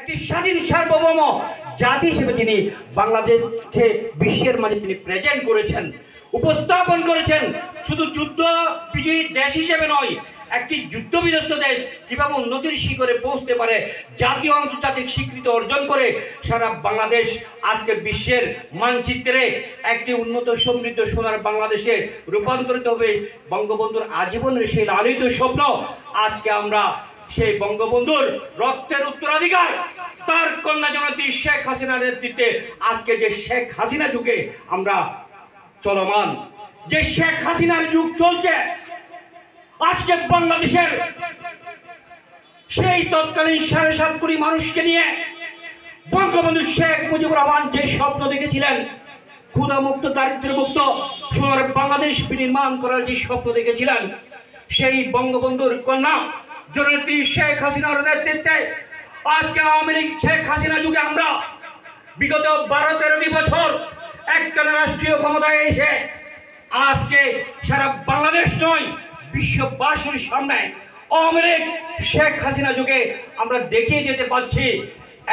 একটি স্বাধীন সার্বভৌম জাতি হিসেবে তিনি বাংলাদেশকে বিশ্বের মাঝে তিনি প্রেজেন্ট করেছেন, উপস্থাপন করেছেন। শুধু যুদ্ধ বিজয়ী দেশ হিসেবে নয়, একটি যুদ্ধ বিধ্বস্ত দেশ কিভাবে উন্নতির শিখরে পৌঁছতে পারে, জাতীয় আন্তর্জাতিক স্বীকৃতি অর্জন করে সারা বাংলাদেশ আজকে বিশ্বের মানচিত্রে একটি উন্নত সমৃদ্ধ সোনার বাংলাদেশে রূপান্তরিত হবে। বঙ্গবন্ধুর আজীবনের সেই লালিত স্বপ্ন আজকে আমরা সেই বঙ্গবন্ধুর রক্তের উত্তরাধিকার তার কন্যা জননী শেখ হাসিনার নেতৃত্বে আজকে যে শেখ হাসিনা যুগে আমরা চলমান, যে শেখ হাসিনার যুগ চলছে, আজকে বাংলাদেশের সেই তৎকালীন 7.5 কোটি মানুষকে নিয়ে বঙ্গবন্ধু শেখ মুজিবুর রহমান যে স্বপ্ন দেখেছিলেন, ক্ষুধামুক্ত দারিদ্র্যমুক্ত সোনার বাংলাদেশ বিনির্মাণ করার যে স্বপ্ন দেখেছিলেন, সেই বঙ্গবন্ধুর কন্যা জননেত্রী শেখ হাসিনার নেতৃত্বে আজকে আওয়ামী লীগ শেখ হাসিনা যুগে আমরা বিগত 12-13 বছর একটা রাষ্ট্রীয় ক্ষমতায় এসে আজকে সারা বাংলাদেশ নয় বিশ্ববাসীর সামনে আওয়ামী লীগ শেখ হাসিনা যুগে আমরা দেখিয়ে যেতে পারছি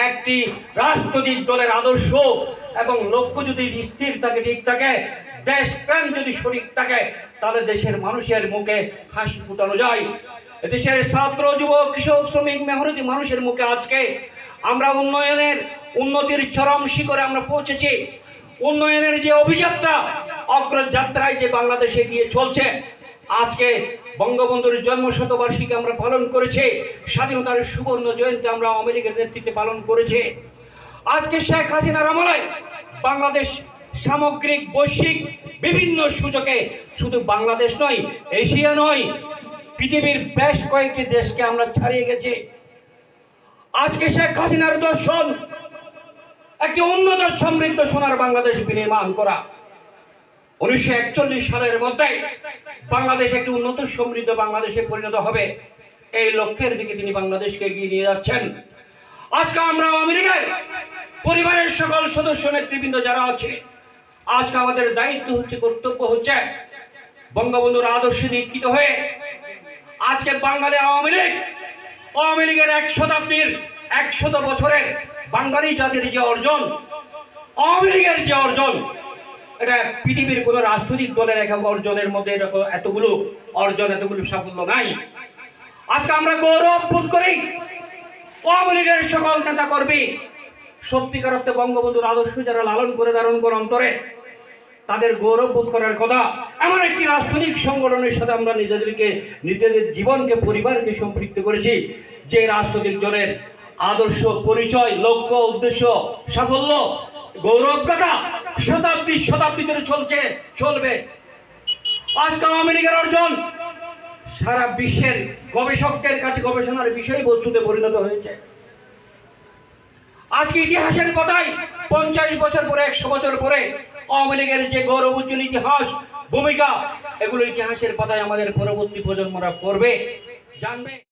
একটি রাজনৈতিক দলের আদর্শ এবং লক্ষ্য যদি স্থির থাকে, ঠিক থাকে, দেশপ্রেম যদি সঠিক থাকে, তাহলে দেশের মানুষের মুখে হাসি ফুটানো যায়। দেশের ছাত্র, যুবক, কৃষক, শ্রমিক, মেহনতি মানুষের মুখে আজকে আমরা উন্নতির চরম শিখরে আমরা পৌঁছেছি। উন্নয়নের যে অভিযাত্রা, অগ্রযাত্রায় যে বাংলাদেশে গিয়ে চলছে, আজকে বঙ্গবন্ধুর জন্মশতবার্ষিকী আমরা পালন করেছি, স্বাধীনতার সুবর্ণ জয়ন্তী আমরা আওয়ামী লীগের নেতৃত্বে পালন করেছি। আজকে শেখ হাসিনার আমলে বাংলাদেশ সামগ্রিক বৈশ্বিক বিভিন্ন সূচকে শুধু বাংলাদেশ নয়, এশিয়া নয়, পৃথিবীর বেশ কয়েকটি দেশকে আমরা ছাড়িয়ে গেছি। আজকে শেখ হাসিনার দর্শন একটি উন্নত সমৃদ্ধ সোনার বাংলাদেশ বিনির্মাণ করা। 1941 সালের মধ্যে বাংলাদেশ একটি উন্নত সমৃদ্ধ বাংলাদেশে পরিণত হবে, এই লক্ষ্যের দিকে তিনি বাংলাদেশকে এগিয়ে নিয়ে যাচ্ছেন। আজকে আমরা আওয়ামী লীগের পরিবারের সকল সদস্য নেতৃবৃন্দ যারা আছে, আজকে আমাদের দায়িত্ব হচ্ছে, কর্তব্য হচ্ছে বঙ্গবন্ধুর আদর্শে দীক্ষিত হয়ে আজকে বাঙালি আওয়ামী লীগের 100 বছরের বাঙালি জাতির যে অর্জন, আওয়ামী লীগের যে অর্জন, এটা পৃথিবীর কোন রাজনৈতিক দলের একক অর্জনের মধ্যে এতগুলো অর্জন, এতগুলো সাফল্য নাই। আজকে আমরা গৌরব বোধ করি আওয়ামী লীগের সকল নেতা কর্মী সত্যিকার অর্থে বঙ্গবন্ধুর আদর্শ যারা লালন করে ধারণ করে অন্তরে, তাদের গৌরব বোধ করার কথা। এমন একটি রাজনৈতিক সংগঠনের সাথে আমরা নিজেদের জীবনকে, পরিবারকে সম্পৃক্ত করেছি, যে রাজনৈতিক দলের আদর্শ, পরিচয়, লক্ষ্য, উদ্দেশ্য, সাফল্য, গৌরব কথা শতাব্দী ধরে চলবে। আজকে আওয়ামী লীগের অর্জন সারা বিশ্বের গবেষকদের কাছে গবেষণার বিষয়বস্তুতে পরিণত হয়েছে। আজকে ইতিহাসের পাতায় 50 বছর পরে, 100 বছর পরে আওয়ামী লীগের যে গৌরব উজ্জ্বল ইতিহাস, ভূমিকা, এগুলো ইতিহাসের পাতায় আমাদের পরবর্তী প্রজন্মরা পড়বে, জানবে।